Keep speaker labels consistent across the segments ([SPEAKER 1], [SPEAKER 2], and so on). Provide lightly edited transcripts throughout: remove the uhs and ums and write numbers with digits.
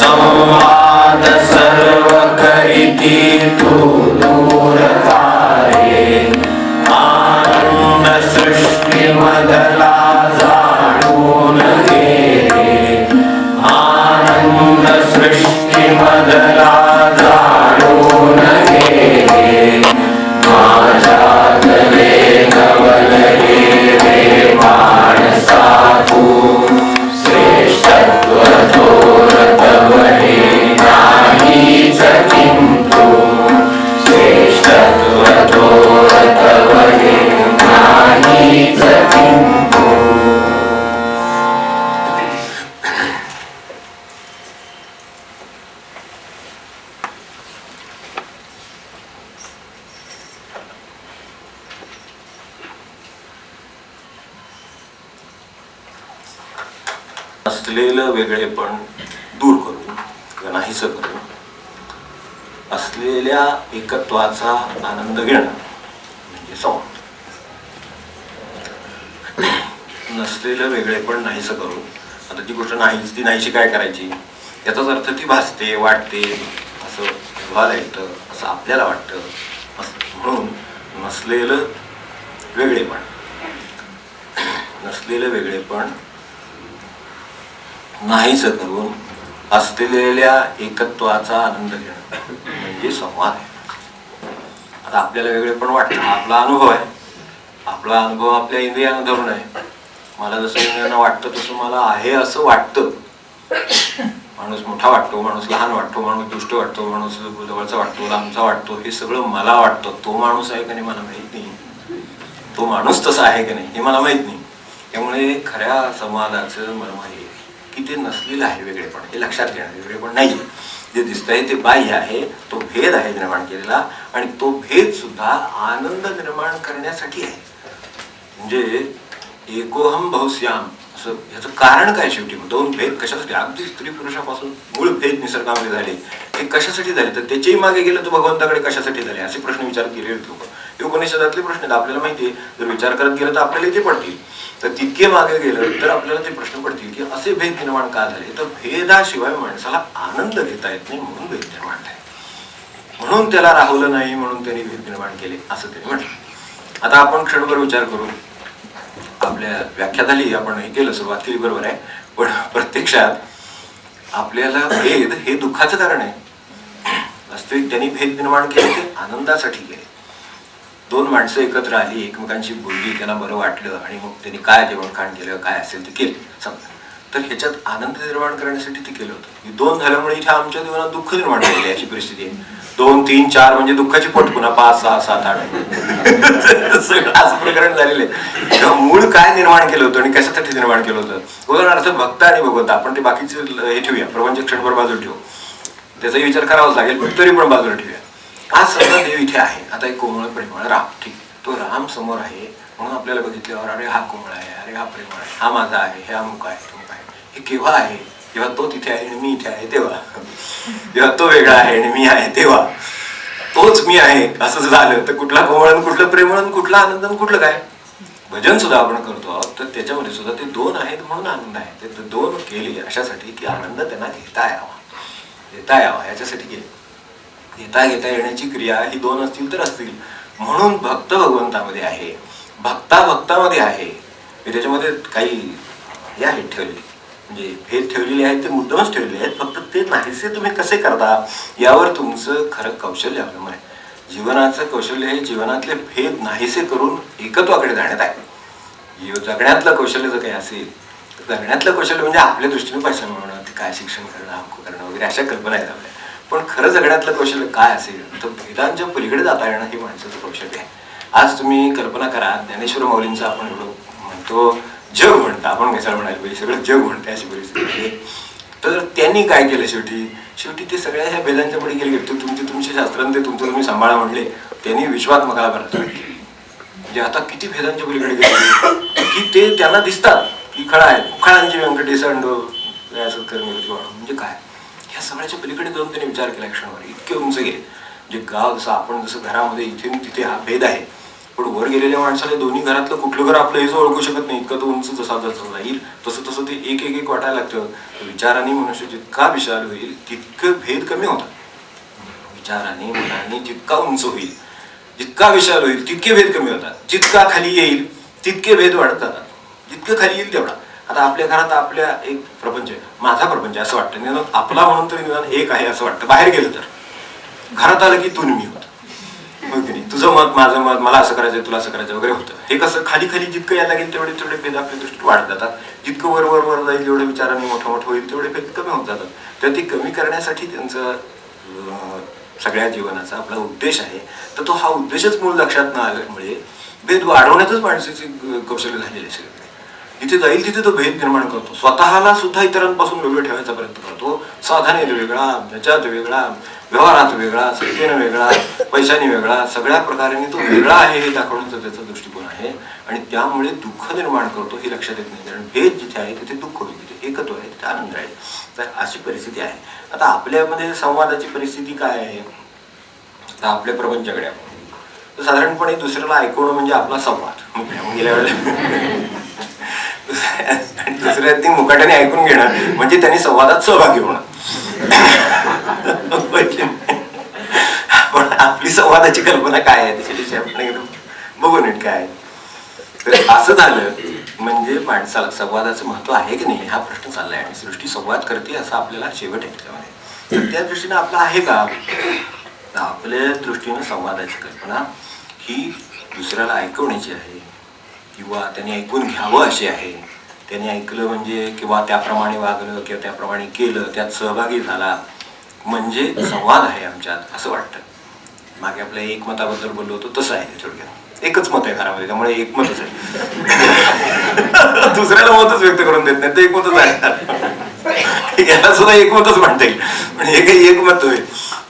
[SPEAKER 1] संवाद सर्व करीती तू दूर तारे, आनंद सृष्टी मधला जाणून घे, आनंद सृष्टी मधला जाणून घे. माझ्यातले नवलही रे माणसा तू, श्रेष्ठत्व थोरत वही नाहीच किंतु, श्रेष्ठत्व थोरत वही नाहीच किंतु.
[SPEAKER 2] असलेलं वेगळेपण दूर करून किंवा नाहीस करून असलेल्या एकत्वाचा आनंद घेणं म्हणजे संवाद. नसलेलं वेगळेपण नाहीस करून, आता ती गोष्ट नाहीच, ती नाहीशी काय करायची याचाच अर्थ ती भासते वाटते असं व्हायला येतं, असं आपल्याला वाटतं. म्हणून नसलेलं वेगळेपण, नसलेलं वेगळेपण नाहीच करून असलेल्या एकत्वाचा आनंद घेणं म्हणजे संवाद आहे. आता आपल्याला वेगळेपण वाटतं, हा आपला अनुभव आहे. आपला अनुभव आपल्या इंद्रियानं धरून आहे. मला जसं इंद्रियानं वाटतं तसं मला आहे असं वाटतं. माणूस मोठा वाटतो, माणूस लहान वाटतो, माणूस दुष्ट वाटतो, माणूस जवळचा वाटतो, लांबचा वाटतो, हे सगळं मला वाटतं. तो माणूस आहे का नाही मला माहित नाही, तो माणूस तसा आहे का नाही हे मला माहित नाही. त्यामुळे खऱ्या संवादाचं मर्म आहे की ते नसलेलं आहे वेगळेपण, हे लक्षात घेणं. वेगळेपण नाही, जे दिसतंय ते बाह्य आहे, तो भेद आहे निर्माण केलेला, आणि तो भेद सुद्धा आनंद निर्माण करण्यासाठी आहे. म्हणजे एकोहम बहुश्याम असं ह्याचं कारण काय शेवटी? दोन भेद कशासाठी? अगदी स्त्री पुरुषापासून मूळ भेद निसर्गामध्ये झाले, हे कशासाठी झाले? तर त्याच्याही मागे गेलं तर भगवंताकडे कशासाठी झाले असे प्रश्न विचारत गेले लोक. हे उपनिषदातले प्रश्न आहेत, आपल्याला माहिती आहे. जर विचार करत गेलं तर आपल्याला ते पडतील. तर तितके मागे गेलं तर आपल्याला ते प्रश्न पडतील की असे भेद निर्माण का झाले? तर भेदाशिवाय माणसाला आनंद घेता येत नाही, म्हणून भेद निर्माण झाले. म्हणून त्याला राहवलं नाही, म्हणून त्यांनी भेद निर्माण केले असं त्यांनी म्हटलं. आता आपण क्षणभर विचार करू. आपल्या व्याख्या झाली, आपण हे केलं, सुरुवात केली, बरोबर आहे. पण प्रत्यक्षात आपल्याला भेद हे दुःखाचं कारण आहे. वास्तविक त्यांनी भेद निर्माण केले ते आनंदासाठी केले. दोन माणसं एकत्र आली, एकमेकांशी बोलली, त्यांना बरं वाटलं, आणि मग त्यांनी काय जेवण खाण केलं, काय असेल ते केलं समजा. तर ह्याच्यात आनंद निर्माण करण्यासाठी ते केलं होतं. ही दोन झाल्यामुळे इथे आमच्या जीवनात दुःख निर्माण झाले, याची परिस्थिती आहे. 2, 3, 4 म्हणजे दुःखाची पट, पुन्हा 5, 6, 7, 8 सगळं असं प्रकरण झालेलं आहे. मूळ काय निर्माण केलं होतं आणि कशासाठी निर्माण केलं होतं? उदाहरणार्थ भक्त आणि भगवंत, आपण ते बाकीचे हे ठेवूया, प्रपंच क्षणभर बाजूला ठेवू, त्याचाही विचार करावाच लागेल, पण तरी पण बाजूला ठेवूया. आज समजा देव इथे आहे, आता एक कोमळ प्रेमळ राम, ठीक, तो राम समोर आहे, म्हणून आपल्याला बघितल्यावर अरे हा कोमळ आहे, अरे हा प्रेमळ आहे, हा माझा आहे, हे अमुक आहे, तमुक आहे. हे केव्हा आहे? जेव्हा तो तिथे आहे आणि मी इथे आहे तेव्हा. जेव्हा तो वेगळा आहे आणि मी आहे तेव्हा. तोच मी आहे असं झालं तर कुठला कोमळ, कुठलं प्रेमळ, कुठला आनंद, कुठलं काय? भजन सुद्धा आपण करतो आहोत तर त्याच्यामध्ये सुद्धा ते दोन आहेत म्हणून आनंद आहे. ते दोन केले अशासाठी की आनंद त्यांना घेता यावा, देता यावा, याच्यासाठी केले. घेता घेता येण्याची क्रिया ही दोन असतील तर असतील. म्हणून भक्त भगवंतामध्ये आहे, भक्ता भक्तामध्ये आहे. त्याच्यामध्ये काही हे आहेत ठेवलेले, म्हणजे भेद ठेवलेले आहेत, ते मुद्दामच ठेवलेले आहेत. फक्त ते नाहीसे तुम्ही कसे करता यावर तुमचं खरं कौशल्य अवलंबून आहे. जीवनाचं कौशल्य हे जीवनातले भेद नाहीसे करून एकत्वाकडे जाण्यात आहे. जगण्यातलं कौशल्य जर काही असेल तर जगण्यातलं कौशल्य म्हणजे आपल्या दृष्टीने पैसा मिळवणं, ते काय शिक्षण करणं, अमुक करणं वगैरे अशा कल्पना आहेत आपल्या. पण खरं जगण्यातलं कौशल्य काय असेल तर भेदांच्या पलीकडे जाता येणं हे माणसाचं कौशल्य आहे. आज तुम्ही कल्पना करा, ज्ञानेश्वर माऊलींचं आपण एवढं म्हणतो, जग म्हणतं, आपण कशाला म्हणायला पाहिजे, सगळं जग म्हणतं अशी परिस्थिती आहे. तर त्यांनी काय केलं, शेवटी ते सगळ्या ह्या भेदांच्या पुढे गेले. तुमचे शास्त्रांत ते तुमचं तुम्ही सांभाळा म्हणले, त्यांनी विश्वात्मकाला भरत म्हणजे आता किती भेदांच्या पलीकडे गेले की ते त्यांना दिसतात की खळा आहे, खळांची व्यंकटेश असं करणे म्हणजे काय, ह्या सगळ्याच्या पलीकडे जाऊन त्यांनी विचार केला क्षणभर. इतके उंच गेले. म्हणजे गाव जसं आपण जसं घरामध्ये इथे तिथे हा भेद आहे, पण वर गेलेल्या माणसाला दोन्ही घरातलं कुठलं घर आपलं हेच ओळखू शकत नाही. इतकं तो उंच जसा जसं जाईल तसं तसं ते एक एक एक वाटायला लागतं. विचाराने मनुष्य जितका विशाल होईल तितकं भेद कमी होतात. विचाराने मनाने जितका उंच होईल, जितका विशाल होईल तितके भेद कमी होतात. जितका खाली येईल तितके भेद वाढत जातात. जितकं खाली येईल तेवढा. आता आपल्या घरात आपल्या एक प्रपंच आहे, माझा प्रपंच असं वाटतं, निदान आपला म्हणून तरी निदान एक आहे असं वाटतं. बाहेर गेलं तर घरात आलं की तू मी होतं, मग की नाही, तुझं मत माझं मत, मला असं करायचं तुला असं करायचं वगैरे होतं. हे कसं खाली खाली जितकं यायला लागेल तेवढे तेवढे भेद आपल्या दृष्टीत वाढत जातात. जितकं वर वर वर जाईल जेवढे विचारांनी मोठं मोठं होईल तेवढे भेद कमी होत जातात. तर ते कमी करण्यासाठी त्यांचं सगळ्या जीवनाचा आपला उद्देश आहे. तर तो हा उद्देशच मूळ लक्षात न आल्यामुळे भेद वाढवण्यातच माणसाची कौशल्य झालेले आहे. सगळे जिथे जाईल तिथे तो भेद निर्माण करतो. स्वतःला सुद्धा इतरांपासून वेगळं ठेवायचा प्रयत्न करतो. साधनेत वेगळा, ह्याच्यात वेगळा, व्यवहारात वेगळा, सत्तेने वेगळा, पैशाने वेगळा, सगळ्या प्रकाराने तो वेगळा आहे हे दाखवण्याचा त्याचा दृष्टिकोन आहे. आणि त्यामुळे दुःख निर्माण करतो हे लक्षात येत नाही. कारण भेद जिथे आहे तिथे दुःख होईल, तिथे एकत्व आहे तिथे आनंद आहे. तर अशी परिस्थिती आहे. आता आपल्यामध्ये संवादाची परिस्थिती काय आहे? तर आपल्या प्रपंचाकडे आपण तर साधारणपणे दुसऱ्याला ऐकवणं म्हणजे आपला संवाद. गेल्या वेळेला दुसऱ्या ती मुकाट्याने ऐकून घेणं म्हणजे त्यांनी संवादात सहभागी होणं. पण आपली संवादाची कल्पना काय आहे त्याच्याविषयी आपण एकदम बघू नीट काय. तर असं झालं म्हणजे माणसाला संवादाचं महत्व आहे की नाही हा प्रश्न चाललाय. आणि सृष्टी संवाद करते असं आपल्याला शेवट आहे त्यामध्ये. तर त्या दृष्टीने आपलं आहे का? आपल्या दृष्टीनं संवादाची कल्पना ही दुसऱ्याला ऐकवण्याची आहे किंवा त्यांनी ऐकून घ्यावं अशी आहे. त्यांनी ऐकलं म्हणजे किंवा त्याप्रमाणे वागलं किंवा त्याप्रमाणे केलं, त्यात सहभागी झाला म्हणजे संवाद आहे आमच्यात असं वाटतं. मागे आपल्या एकमताबद्दल बोललो होतो तसं आहे. थोडक्यात एकच मत आहे घरामध्ये, त्यामुळे एकमतच आहे. दुसऱ्याला मतच व्यक्त करून देत नाही, तर एकमतच आहे. याला सुद्धा एकमतच म्हणता येईल, पण हे काही एकमत होईल.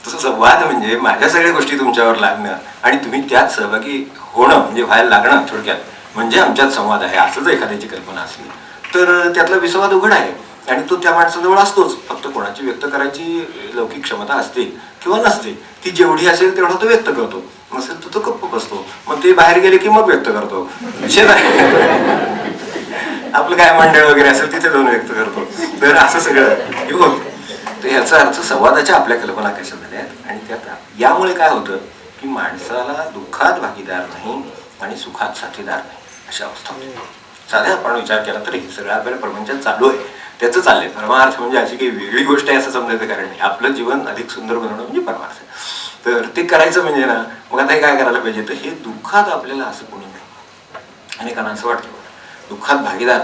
[SPEAKER 2] तसं संवाद म्हणजे माझ्या सगळ्या गोष्टी तुमच्यावर लागणं आणि तुम्ही त्यात सहभागी होणं म्हणजे व्हायला लागणं. थोडक्यात म्हणजे आमच्यात संवाद आहे असं जर एखाद्याची कल्पना असली तर त्यातला विसंवाद उघड आहे. आणि तो त्या माणसाजवळ असतोच. फक्त कोणाची व्यक्त करायची लौकिक क्षमता असते किंवा नसते, ती जेवढी असेल तेवढा तो व्यक्त करतो. नसेल तर तो गप्प बसतो. मग ते बाहेर गेले की मग व्यक्त करतो. आपलं काय मंडळ वगैरे असेल तिथे जाऊन व्यक्त करतो. तर असं सगळं हे होतं. तर ह्याचा अर्थ संवादाच्या आपल्या कल्पना कशा झाल्या. आणि त्यात यामुळे काय होतं की माणसाला दुःखात भागीदार नाही आणि सुखात साथीदार नाही अशी अवस्था होती. साध्या आपण विचार केला तर हे सगळं आपल्याला प्रपंचात चालू आहे, त्याचं चाललंय. परमार्थ म्हणजे अशी काही वेगळी गोष्ट आहे असं समजायचं कारण नाही. आपलं जीवन अधिक सुंदर बनवणं म्हणजे परमार्थ आहे. तर ते करायचं म्हणजे ना, मग आता हे काय करायला पाहिजे तर हे दुःखात आपल्याला असं कोणी नाही. अनेकांना असं वाटतं दुःखात भागीदार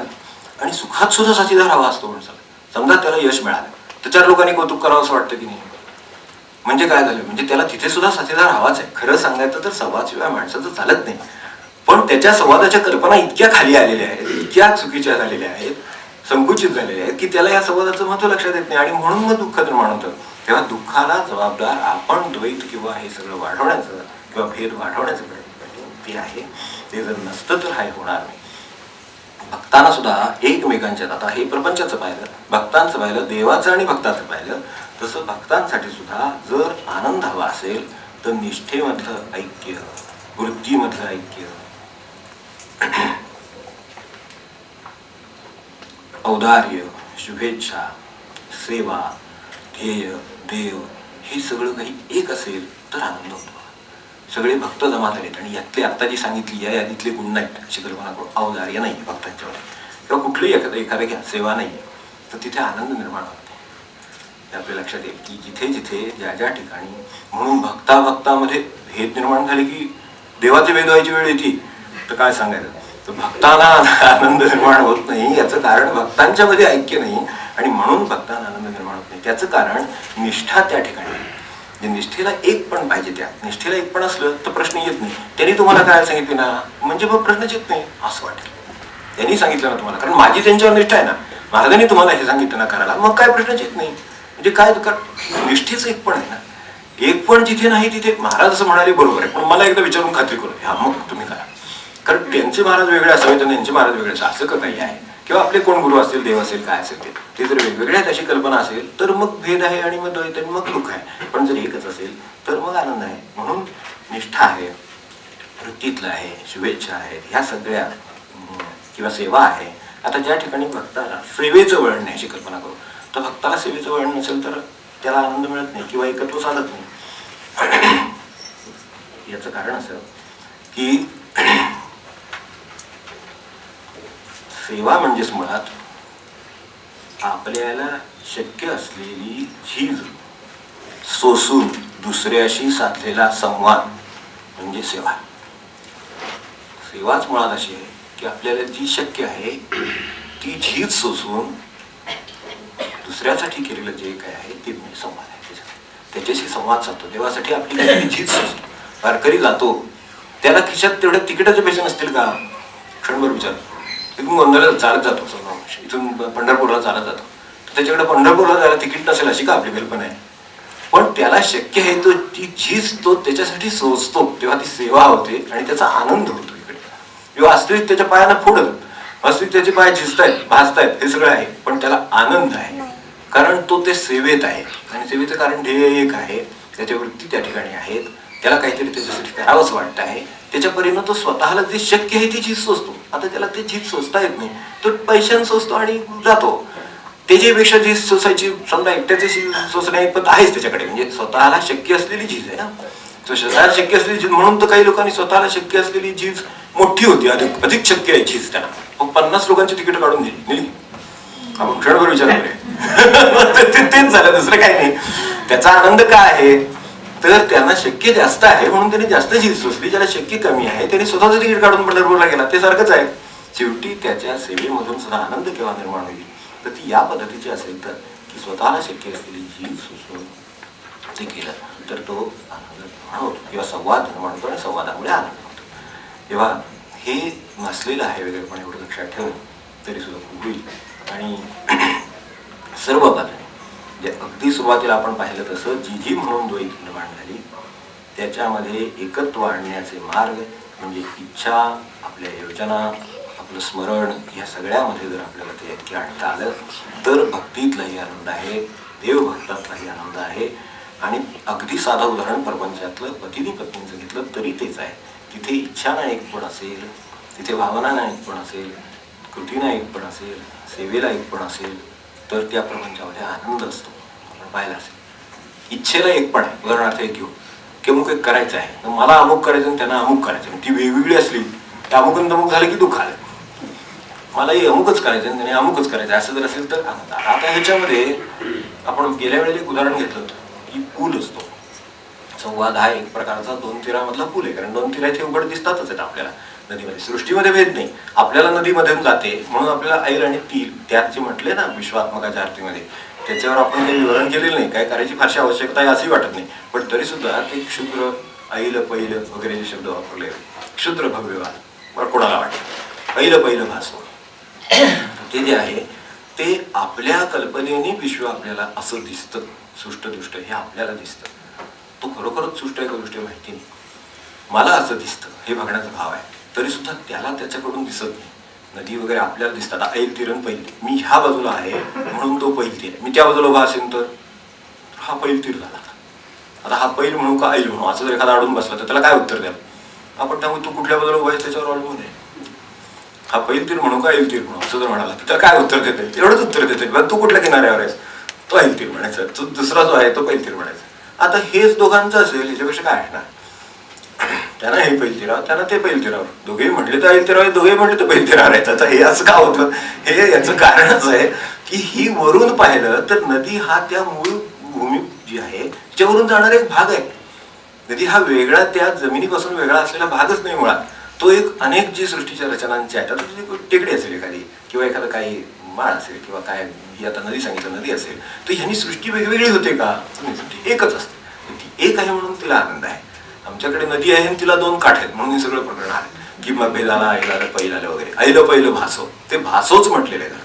[SPEAKER 2] आणि सुखात सुद्धा साथीदार हवा असतो माणसाला. समजा त्याला यश मिळालं तर 4 लोकांनी कौतुक करावं असं वाटतं की नाही. म्हणजे काय झालं म्हणजे त्याला तिथे सुद्धा साथीदार हवाच आहे. खरं सांगायचं तर संवादशिवाय माणसाचं चालत नाही. पण त्याच्या संवादाच्या कल्पना इतक्या खाली आलेल्या आहेत, इतक्या चुकीच्या झालेल्या आहेत, संकुचित झालेल्या आहेत की त्याला या संवादाचं महत्व लक्षात येत नाही. आणि म्हणून मग दुःख निर्माण होतं. तेव्हा दुःखाला जबाबदार आपण द्वैत किंवा हे सगळं वाढवण्याचं किंवा भेद वाढवण्याचं ते आहे. ते जर नसतं तर हे होणार नाही. भक्तांना सुद्धा एकमेकांच्यात, आता हे प्रपंचाचं पाहिलं, भक्तांचं पाहिलं, देवाचं आणि भक्ताचं पाहिलं, तसं भक्तांसाठी सुद्धा जर आनंद हवा असेल तर निष्ठेमधलं ऐक्य, वृत्तीमधलं ऐक्य, औदार्य, शुभेच्छा, सेवा, ध्येय, देव हे सगळं काही एक असेल तर आनंद होतो. सगळे भक्त जमा झालेत आणि यातले आत्ता जी सांगितली या यादीतले गुण नाहीत अशी कल्पना करू. औदार्य नाही भक्तांच्यावर किंवा कुठलंही एखाद्या घ्या सेवा नाही तर तिथे आनंद निर्माण होत नाही. हे आपल्या लक्षात येईल की जिथे जिथे ज्या ज्या ठिकाणी म्हणून भक्तामध्ये भेद निर्माण झाले की देवाचे भेद व्हायची वेळ येते तर काय सांगायचं. तर भक्तांना आनंद निर्माण होत नाही याचं कारण भक्तांच्या मध्ये ऐक्य नाही आणि म्हणून भक्तांना आनंद निर्माण होत नाही. त्याचं कारण निष्ठा त्या ठिकाणी. निष्ठेला एक पण पाहिजे. त्या निष्ठेला एक पण असलं तर प्रश्न येत नाही. त्यांनी तुम्हाला काय सांगितले ना म्हणजे मग प्रश्नच येत नाही असं वाटेल. त्यांनी सांगितलं ना तुम्हाला कारण माझी त्यांच्यावर निष्ठा आहे ना, महाराजांनी तुम्हाला हे सांगितलं ना करायला, मग काय प्रश्नच येत नाही. म्हणजे काय निष्ठेचं एक पण आहे ना. एक पण जिथे नाही तिथे महाराज असं म्हणाले बरोबर आहे पण मला एकदा विचारून खात्री करू हा मग तुम्ही करा. कारण त्यांचे महाराज वेगळे असावे तर त्यांचे महाराज वेगळे असं का काही आहे किंवा आपले कोण गुरु असतील, देव असेल, काय असेल ते जर वेगवेगळे आहेत अशी कल्पना असेल तर मग भेद आहे आणि मग द्वैत आणि मग दुःख आहे. पण जर एकच असेल तर मग आनंद आहे. म्हणून निष्ठा आहे, वृत्तीतलं आहे, शुभेच्छा आहेत, ह्या सगळ्या किंवा सेवा आहे. आता ज्या ठिकाणी भक्ताला सेवेचं वळण नाही अशी कल्पना करू, तर भक्ताला सेवेचं वळण नसेल तर त्याला आनंद मिळत नाही किंवा एकत्व साधत नाही. याचं कारण असं की सेवा म्हणजेच मुळात आपल्याला शक्य असलेली झीज सोसून दुसऱ्याशी साधलेला संवाद म्हणजे सेवा. सेवाच मुळात अशी आहे की आपल्याला जी शक्य आहे ती झीज सोसून दुसऱ्यासाठी केलेलं जे काय आहे ते म्हणजे संवाद आहे. त्याच्याशी संवाद साधतो. देवासाठी आपली झीज सोसतो. वारकरी जातो, त्याला खिशात तेवढ्या तिकिटाचे पैसे नसतील का? क्षणभर विचार. इथून गोंधळाला चालत जातो, इथून पंढरपूरला चालत जातो, त्याच्याकडे पंढरपूरला जायला तिकीट नसेल अशी का आपली कल्पना आहे? पण त्याला शक्य आहे तो ती झीज तो त्याच्यासाठी सोसतो, तेव्हा ती सेवा होते आणि त्याचा आनंद होतो. इकडे वास्तविक त्याच्या पायाला फोडत, वास्तविक त्याचे पाय झिजतायत, भाजतायत, हे सगळं आहे, पण त्याला आनंद आहे कारण तो ते सेवेत आहे. आणि सेवेचं कारण ध्येय एक आहे, त्याच्या वृत्ती त्या ठिकाणी आहेत, त्याला काहीतरी त्याच्यासाठी करावंच वाटत आहे. त्याच्या परीनं तो स्वतःला जे शक्य आहे ती झीज सोसतो. आता त्याला ते झीज सोसता येत नाही, तो पैशांना सोसतो आणि जातो. त्याच्यापेक्षा झीज सोसायची समजा एकट्याची सोसण्या पण आहेच त्याच्याकडे, म्हणजे स्वतःला शक्य असलेली झीज आहे ना. स्वतःला शक्य असलेली झीज म्हणून तर काही लोकांनी स्वतःला शक्य असलेली झीज मोठी होती, अधिक शक्य आहे झीज त्यांना. मग 50 लोकांची तिकीट काढून दिली. आपण क्षणभर विचार तेच झालं, दुसरं काही नाही. त्याचा आनंद काय आहे तर त्यांना शक्य जास्त आहे म्हणून त्यांनी जास्त झीज सोसली. ज्याला शक्य कमी आहे त्यांनी स्वतःचं तिकीट काढून पंढरपूरला गेला, ते सारखंच आहे. शेवटी त्याच्या सेवेमधून सुद्धा आनंद केव्हा निर्माण होईल तर ती या पद्धतीची असेल तर की स्वतःला शक्य असलेली झीज सोसून ते केलं तर तो आनंद निर्माण होतो किंवा संवाद निर्माण होतो आणि संवादामुळे आनंद होतो. तेव्हा हे नसलेलं आहे वेगळेपण एवढं लक्षात ठेवून तरी सुद्धा खूप होईल. आणि सर्व बाजूने जे अगदी सुरुवातीला आपण पाहिलं तसं जी म्हणून द्वैत निर्माण झाली त्याच्यामध्ये एकत्व आणण्याचे मार्ग म्हणजे इच्छा, आपल्या योजना, आपलं स्मरण, या सगळ्यामध्ये जर आपल्याला ते ऐक्य आणता आलं तर भक्तीतलाही आनंद आहे, देवभक्तातलाही आनंद आहे. आणि अगदी साधं उदाहरण प्रपंचातलं पतीने पत्नीचं घेतलं तरी तेच आहे. तिथे इच्छाना एकपण असेल, तिथे भावनाना एकपण असेल, कृतीना एकपण असेल, सेवेला एकपण असेल तर त्या प्रपंचामध्ये आनंद असतो. आपण पाहिलं असेल इच्छेला एकपण आहे. उदाहरणार्थ एक घेऊ की अमुक एक करायचं आहे, तर मला अमुक करायचं आणि त्यांना अमुक करायचं, ती वेगवेगळी असली तर अमुक तमुक झालं की दुःख आलं. मलाही अमुकच करायचं आणि त्याने अमुकच करायचं असं जर असेल तर आनंद. आता ह्याच्यामध्ये आपण गेल्या वेळेला एक उदाहरण घेतलं की पूल असतो. संवाद हा एक प्रकारचा 2 तीरामधला पूल आहे, कारण 2 तीर इथे उघड दिसतातच आहेत आपल्याला नदीमध्ये. सृष्टीमध्ये भेद नाही, आपल्याला नदीमधून जाते म्हणून आपल्याला ऐल आणि तीर त्यात जे म्हटले ना विश्वात्मकाच्या आरतीमध्ये, त्याच्यावर आपण काही विवरण केलेलं नाही, काय करायची फारशी आवश्यकता आहे अशी वाटत नाही. पण तरी सुद्धा ते क्षुद्र, ऐल पैल वगैरे जे शब्द वापरले, क्षुद्र भव्यवाद बरं कोणाला वाटतं, ऐल पैल भासो, ते जे आहे ते आपल्या कल्पनेने विश्व आपल्याला असं दिसतं, सुष्ट दुष्ट हे आपल्याला दिसतं. तो खरोखरच सुष्ट आहे का दुष्ट माहिती नाही, मला असं दिसतं हे बघण्याचा भाव आहे. तरी सुद्धा त्याला त्याच्याकडून दिसत नाही. नदी वगैरे आपल्याला दिसतात, ऐल तीर आणि पैल तीर. मी ह्या बाजूला आहे म्हणून तो पैल तीर, मी त्या बाजूला उभा असेल तर हा पैल तीर झाला. आता हा पैल म्हणू का ऐल म्हणू असं जर एखादा अडून बसला तर त्याला काय उत्तर द्याल आपण? त्यामुळे तू कुठल्या बाजूला उभा आहेस त्याच्यावर अवलंबून आहे. हा पैल तीर म्हणू का ऐल तीर म्हणू असं जर म्हणाला तर त्याला काय उत्तर देते? एवढंच उत्तर देते, तू कुठल्या किनाऱ्यावर आहेस, तो ऐल तीर म्हणायचा, तो दुसरा जो आहे तो पैल तीर म्हणायचा. आता हेच दोघांचं असेल ह्याच्यापेक्षा काय असणार? त्यांना हे पैल तीरावर, त्यांना ते पैल तीरावर, दोघेही म्हटले तर ऐल तीरावर, दोघेही म्हटले तर पैल तीरावर आहे. आता हे असं का होतं? हे याचं कारणच आहे की ही वरून पाहिलं तर नदी हा त्या मूळ भूमी जी आहे त्याच्यावरून जाणारा एक भाग आहे. नदी हा वेगळा त्या जमिनीपासून वेगळा असलेला भागच नाही मुळात. तो एक अनेक जी सृष्टीच्या रचनांची आहे, आता टेकडी असेल एखादी किंवा एखादं काही माळ असेल किंवा काय, ही आता नदी सांगितलं नदी असेल तर ह्यांनी सृष्टी वेगवेगळी होते का? सृष्टी एकच असते. ती एक आहे म्हणून तिला आनंद आहे. आमच्याकडे नदी आहे आणि तिला 2 काठ आहेत म्हणून हे सगळं प्रकरण आहे की मग भेदाला ऐलाला पैलाला वगैरे. ऐलं पहिलं भासो, ते भासोच म्हटलेलं आहे.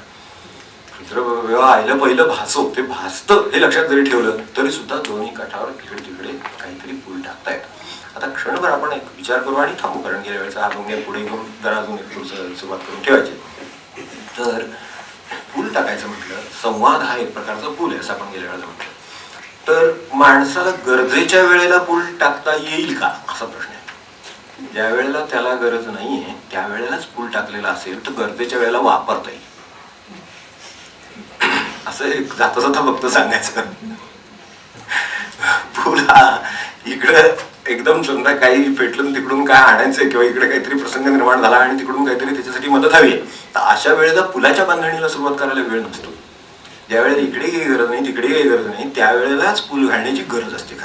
[SPEAKER 2] आयलं पहिलं भासो, ते भासतं हे लक्षात जरी ठेवलं तरी सुद्धा दोन्ही काठावर इकडे तिकडे काहीतरी पूल टाकता येतं. आता क्षणभर आपण एक विचार करू आणि थांबू, कारण गेल्या वेळेचा हा पुढे घेऊन जरा अजून एक पुढचं सुरुवात करून ठेवायची. तर पूल टाकायचं म्हटलं, संवाद हा एक प्रकारचा पूल आहे असं आपण गेल्या वेळेला म्हटलं. तर माणसाला गरजेच्या वेळेला पूल टाकता येईल का असा प्रश्न आहे. ज्या वेळेला त्याला गरज नाहीये त्यावेळेलाच पूल टाकलेला असेल तर गरजेच्या वेळेला वापरता येईल. असं एक जाता जाता फक्त सांगायचं. पूल हा इकडं एकदम समजा काही पेटलं तिकडून काय आणायचंय किंवा इकडे काहीतरी प्रसंग निर्माण झाला आणि तिकडून काहीतरी त्याच्यासाठी मदत हवी तर अशा वेळेला पुलाच्या बांधणीला सुरुवात करायला वेळ नसतो. ज्या वेळेला इकडे काही गरज नाही तिकडे काही गरज नाही त्यावेळेलाच पूल घालण्याची गरज असते.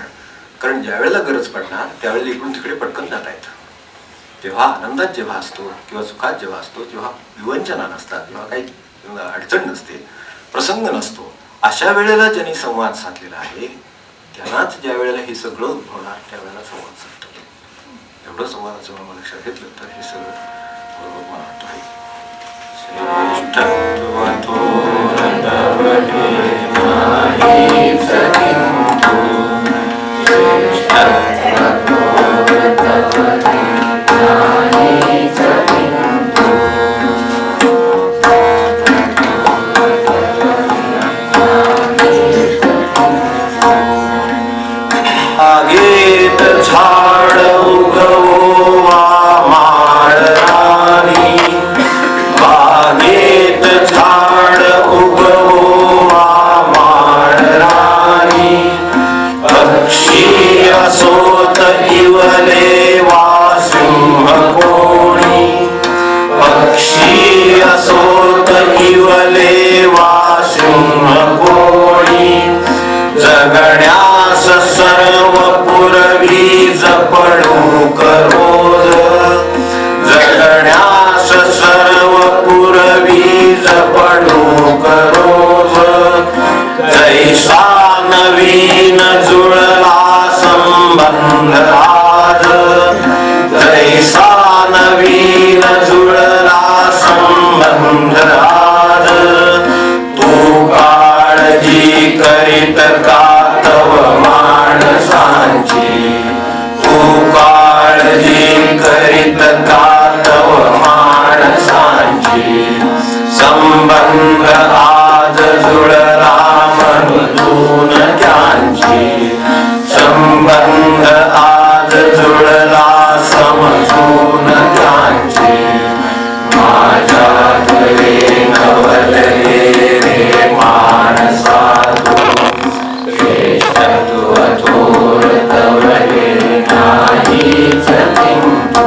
[SPEAKER 2] कारण ज्या वेळेला गरज पडणार त्यावेळेला इकडून तिकडे पटकन जाता येतं. तेव्हा आनंदात जेव्हा असतो किंवा सुखात जेव्हा असतो जेव्हा विवंचना नसतात किंवा काही अडचण नसते प्रसंग नसतो अशा वेळेला ज्यांनी संवाद साधलेला आहे त्यांनाच ज्या वेळेला हे सगळं उद्भवणार त्यावेळेला संवाद साधतो. एवढं संवादाचं मला लक्षात घेतलं तर हे सगळं बरोबर मला वाटतं आहे.
[SPEAKER 1] बागेत झाड उगवोवा माळ राणी, बागेत झाड उगवोवा माळ राणी, पक्षी असोत इवले वा सिंह कोणी, पक्षी असोत इवले वा सिंह कोणी, जगण्यास सर्व पुरवी जपणूक रोज, जगण्यास सर्व पुरवी जपणूक रोज, जैसा नवीन जुळला संबंध आज, जैसा नवीन जुळला संबंध आज, तू काळजी करीत का तव माणसांची, तू काळजी करीत का तव माणसांची, संबंध आज जुळला म्हणून त्यांची, संबंध आज जुळला समजून त्यांची, माझ्या घरी नवले रे माणसा थोर तवरे नाहीच किंतु,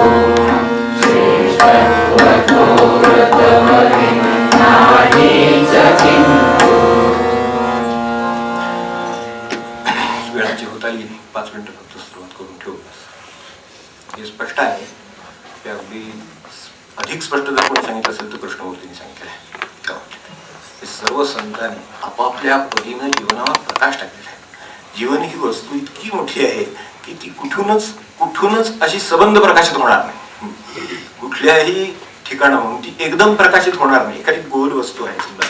[SPEAKER 1] श्रेष्ठत्व थोर तवरे नाहीच किंतु.
[SPEAKER 2] वेळाची होत आली 5 मिनिटं फक्त सुरुवात करून ठेवू. हे स्पष्ट आहे की अगदी अधिक स्पष्ट जर कोणी सांगितलं असेल तर कृष्णमूर्तींनी सांगितलं आहे. हे सर्व संतांनी आपापल्या परीनं जीवनावर प्रकाश टाकलेला आहे. जीवन ही वस्तू इतकी मोठी आहे की ती कुठूनच अशी सबंध प्रकाशित होणार नाही. कुठल्याही ठिकाणाहून ती एकदम प्रकाशित होणार नाही. एखादी गोल वस्तू आहे समजा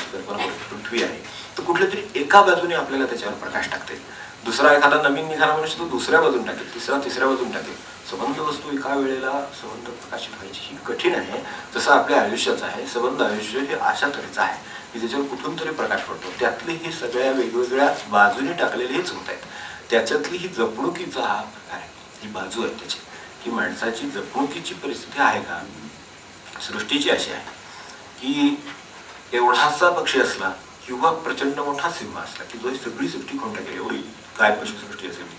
[SPEAKER 2] पृथ्वी आहे तर कुठल्या तरी एका बाजूने आपल्याला त्याच्यावर प्रकाश टाकते. दुसरा एखादा नवीन निघाला मनुष्य तो दुसऱ्या बाजून टाकेल, तिसऱ्या बाजून टाकेल. सबंध वस्तू एका वेळेला सबंध प्रकाशित व्हायची ही कठीण आहे. जसं आपल्या आयुष्याचं आहे सबंध आयुष्य हे अशा तऱ्हेचं आहे की त्याच्यावर कुठून तरी प्रकाश पडतो. त्यातले हे सगळ्या वेगवेगळ्या बाजूने टाकलेले हेच होत आहेत. त्याच्यातली ही जपणुकीचा हा प्रकार आहे, ही बाजू आहे त्याची की माणसाची जपणुकीची परिस्थिती आहे का. सृष्टीची अशी आहे की एवढासा पक्षी असला किंवा प्रचंड मोठा सिंह असला की जो सगळी सृष्टी खाऊन टाकेल, एवढी काय पशुसृष्टी असेल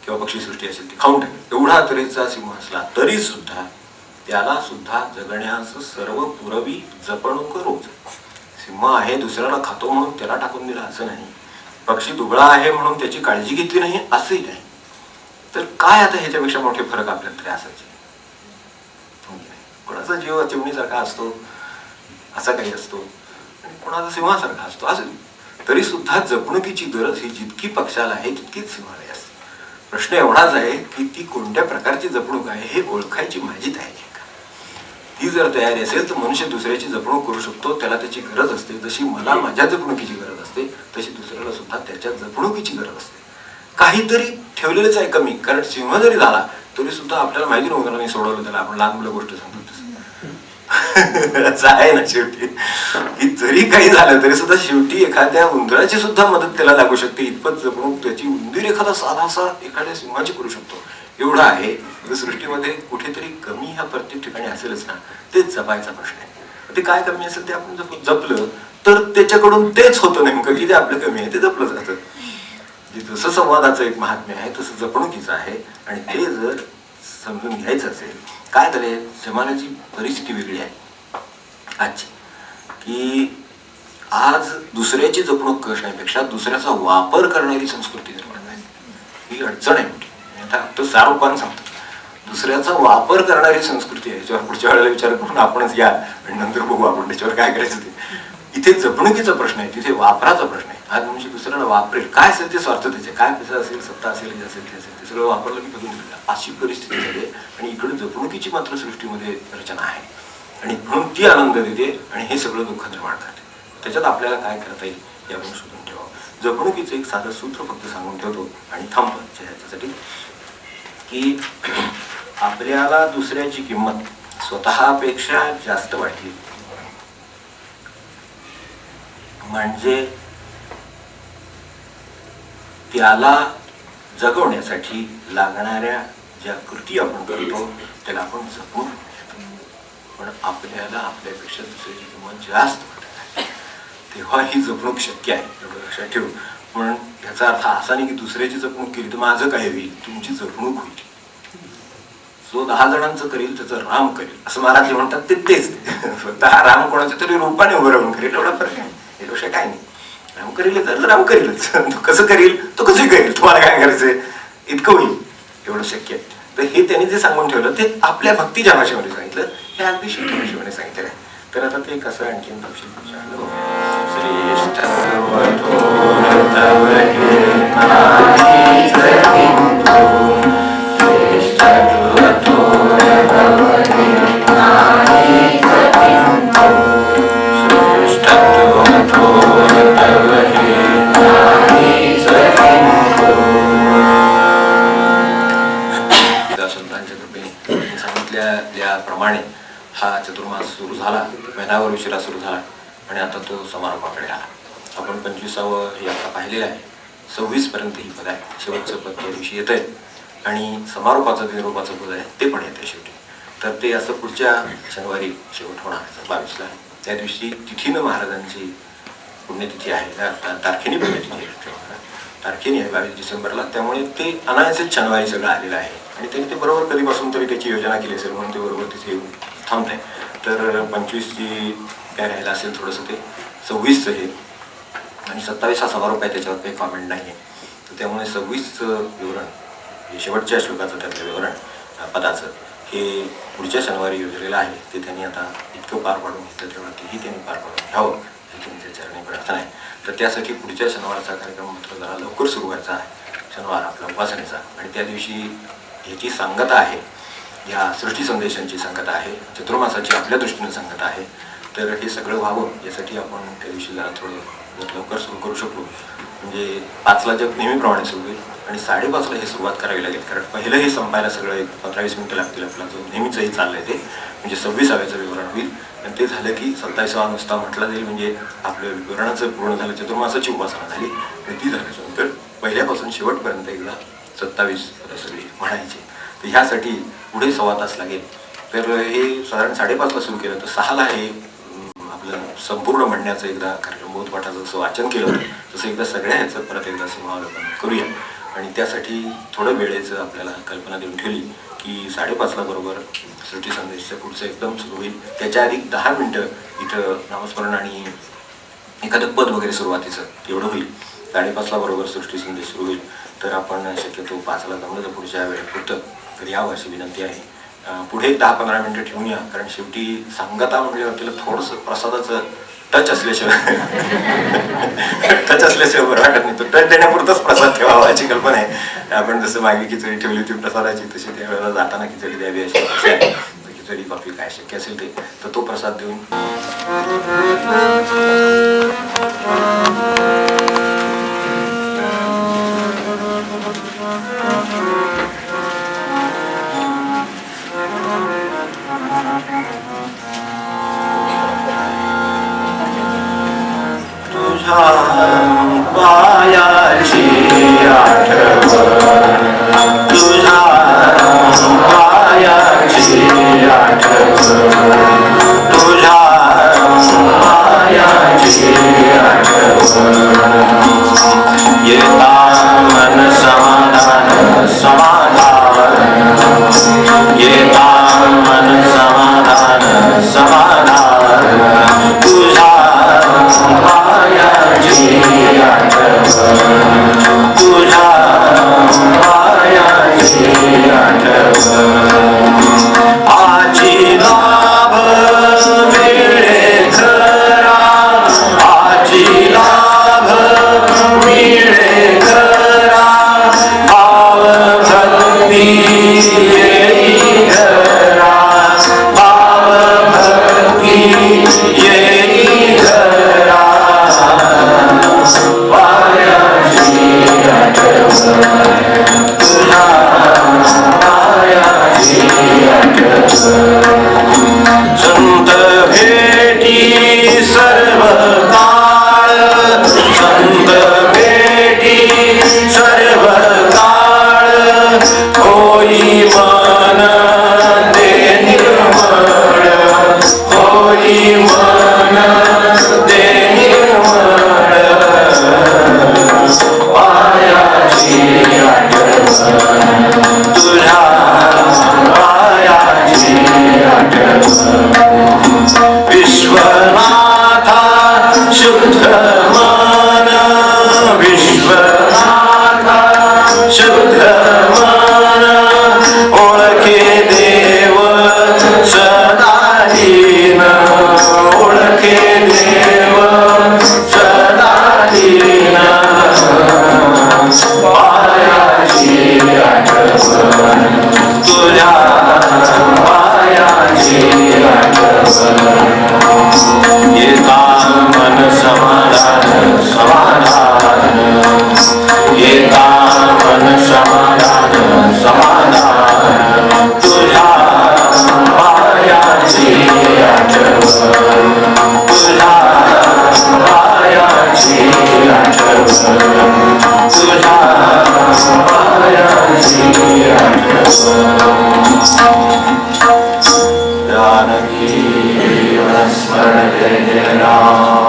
[SPEAKER 2] किंवा पक्षीसृष्टी असेल ती खाऊन टाकेल, एवढा तऱ्हेचा सिंह असला तरी सुद्धा त्याला सुद्धा जगण्यास सर्व पुरवी जपणूक रोज. सिंह आहे दुसऱ्याला खातो म्हणून त्याला टाकून दिला असं नाही, पक्षी दुबळा आहे म्हणून त्याची काळजी घेतली नाही असंही नाही. तर काय आता ह्याच्यापेक्षा मोठे फरक आपल्याला तरी असायचे. कोणाचा जीव चिमणीसारखा असतो असा काही असतो आणि कोणाचा सिंहासारखा असतो असेल तरी सुद्धा जपणुकीची गरज ही जितकी पक्षाला आहे तितकीच सिंहाला असते. प्रश्न एवढाच आहे की ती कोणत्या प्रकारची जपणूक आहे हे ओळखायची माझी तयारी आहे का. ती जर तयारी असेल तर मनुष्य दुसऱ्याची जपणूक करू शकतो. त्याला त्याची गरज असते. जशी मला माझ्या जपणुकीची गरज असते तशी दुसऱ्याला सुद्धा त्याच्या जपणुकीची गरज असते. काहीतरी ठेवलेलंच आहे कमी. कारण सिंह जरी झाला तरी सुद्धा आपल्याला माहिती नव्हतं नाही सोडवलं त्याला. आपण लहान मुलं गोष्ट सांगतो असं आहे ना शेवटी की जरी काही झालं तरी सुद्धा शेवटी एखाद्या उंदराची सुद्धा मदत त्याला लागू शकते. इतपत जपणूक त्याची उंदीर एखादा साधासा एखाद्या सिंहाची करू शकतो. एवढं आहे तर सृष्टीमध्ये कुठेतरी कमी ह्या प्रत्येक ठिकाणी असेलच ना, तेच जपायचा प्रश्न आहे. ते काय कमी असेल ते आपण जपलं तर त्याच्याकडून तेच होतं नेमकं की जे आपलं कमी आहे ते जपलं जातं. जसं संवादाचं एक महात्म्य आहे तसं जपणुकीचं आहे. आणि ते जर समजून घ्यायचं असेल, काय झालंय जमान्याची परिस्थिती वेगळी आहे आजची, की आज दुसऱ्याची जपणूक करण्यापेक्षा दुसऱ्याचा वापर करणारी संस्कृती निर्माण झाली. ही अडचण आहे मोठी. आता तो सारोपान सांगतो, दुसऱ्याचा वापर करणारी संस्कृती आहे. याच्यावर पुढच्या वेळेला विचार करून आपणच या आणि नंतर बघू आपण त्याच्यावर काय करायचं ते. इथे जपणुकीचा प्रश्न आहे, तिथे वापराचा प्रश्न आहे. आज म्हणजे दुसऱ्याला वापरेल काय असेल ते स्वार्थतेचे, काय पैसा असेल, सत्ता असेल, हे असेल ते असेल, ते सगळं वापरलं की बघून दिलं अशी परिस्थिती झाली. आणि इकडे जपणुकीची मात्र सृष्टीमध्ये रचना आहे आणि म्हणून ती आनंद देते आणि हे सगळं दुःख निर्माण करते. त्याच्यात आपल्याला काय करता येईल हे आपण शोधून ठेवावं. जपणुकीचं एक साधं सूत्र फक्त सांगून ठेवतो आणि थांबतो ह्याच्यासाठी, की आपल्याला दुसऱ्याची किंमत स्वतःपेक्षा जास्त वाटली म्हणजे त्याला जगवण्यासाठी लागणाऱ्या ज्या कृती आपण करतो त्याला आपण जपून घेतो. पण आपल्याला आपल्यापेक्षा दुसऱ्याची किंमत जास्त वाटत तेव्हा ही जपणूक शक्य आहे, एवढं लक्षात ठेवू. म्हणून याचा अर्थ असा नाही की दुसऱ्याची जपणूक केली तर माझं काय होईल, तुमची जपणूक होईल. जो 10 जणांचं करेल त्याचं राम करेल असं महाराज म्हणतात, ते तेच. फक्त हा राम कोणाच्या तरी रूपाने उभं राहून करेल एवढा फरक आहे, यापेक्षा काय नाही. राम करेल तर राम करेलच, तो कसं करेल तो कसं करेल, तुम्हाला काय करायचंय इतकं होईल, एवढं शक्य आहे. तर हे त्यांनी जे सांगून ठेवलं ते आपल्या भक्तीच्या भाषेमध्ये सांगितलं, हे अगदी शुद्ध भाषेमध्ये सांगितलं आहे. तर आता ते कसं आणखीन सांगितल्याप्रमाणे हा चतुर्मास सुरू झाला, महिनाभर उशिरा सुरू झाला आणि आता तो समारोपाकडे आला. आपण 25वा हे आता पाहिलेलं आहे. 26 पर्यंत ही पद आहे. शेवटचं पद त्या दिवशी येत आहे आणि समारोपाचं निरोपाचं पद आहे ते पण येते शेवटी. तर ते असं पुढच्या शनिवारी शेवट होणार 22ला. त्या दिवशी तिथीनं महाराजांची पुण्यतिथी आहे, तारखेनी पुण्यतिथी आहे, तारखेनी आहे 22 डिसेंबरला. त्यामुळे ते अनायासच शनिवारी सगळं आलेलं आहे आणि त्यांनी ते बरोबर कधीपासून तरी त्याची योजना केली असेल म्हणून ते बरोबर तिथे येऊन थांबत आहे. तर 25ची काय राहिलं असेल थोडंसं, ते 26चं हे आणि 27 हा समारोप आहे, त्याच्यावर काही कॉमेंट नाही आहे. तर त्यामुळे 26चं विवरण हे शेवटच्या श्लोकाचं त्यातलं विवरण पदाचं हे पुढच्या शनिवारी योजलेलं आहे. ते त्यांनी आता इतकं पार पाडून घेतलं तेव्हा तेही त्यांनी पार पाडून घ्यावं ही त्यांच्या चरणी प्रार्थना आहे. तर त्यासाठी पुढच्या शनिवारचा कार्यक्रम मात्र जरा लवकर सुरू व्हायचा आहे, शनिवार आपला उपासनेचा. आणि त्या दिवशी ह्याची सांगता आहे, या सृष्टी संदेशांची सांगता आहे, चतुर्मासाची आपल्या दृष्टीने सांगता आहे. तर हे सगळं व्हावं यासाठी आपण त्या दिवशी जरा थोडं जर लवकर सुरू करू शकलो म्हणजे 5ला जग नेहमीप्रमाणे सुरू होईल आणि 5:30ला हे सुरुवात करावी लागेल. कारण पहिलं हे संपायला सगळं एक 15-20 मिनिटं लागतील. आपला जो नेहमीचंही चाललंय ते म्हणजे 26व्याचं विवरण होईल आणि ते झालं की 27वा नुसता म्हटला जाईल म्हणजे आपलं विवरणाचं पूर्ण झालं, चतुर्मासाची उपासना झाली आणि ती झाल्यानंतर पहिल्यापासून शेवटपर्यंत एकदा 27 सगळी म्हणायची. तर ह्यासाठी पुढे 1.25 तास लागेल. तर हे साधारण 5:30ला सुरू केलं तर 6ला हे आपलं संपूर्ण म्हणण्याचं एकदा कार्यक्रम बोधपाठाचं जसं वाचन केलं होतं तसं एकदा सगळ्या ह्याचं परत एकदा समालोचन करूया. आणि त्यासाठी थोडं वेळेचं आपल्याला कल्पना देऊन ठेवली की 5:30ला बरोबर सृष्टी संदेशचं पुढचं एकदम सुरू होईल. त्याच्या आधी 10 मिनिटं इथं नामस्मरण आणि एखादं पद वगैरे सुरुवातीचं एवढं होईल. 5:30ला बरोबर सृष्टी संदेश सुरू होईल. तर आपण शक्यतो 5ला जमलं तर पुढच्या वेळेत होतं तर यावं अशी विनंती आहे. पुढे 10-15 मिनिटं ठेवून या, कारण शेवटी सांगता म्हटल्यावर तिला थोडंसं प्रसादाचं टच असल्याशिवाय बरं वाटत नाही. तो टच देण्यापुरताच प्रसाद ठेवावा याची कल्पना आहे. आपण जसं मागे खिचडी ठेवली होती प्रसादाची तशी त्यावेळेला जाताना खिचडी द्यावी अशी अपेक्षा आहे. खिचडी कॉफी काय शक्य असेल ते तर तो प्रसाद देऊन पायाची आठवण तुझ्या
[SPEAKER 1] जय जय राम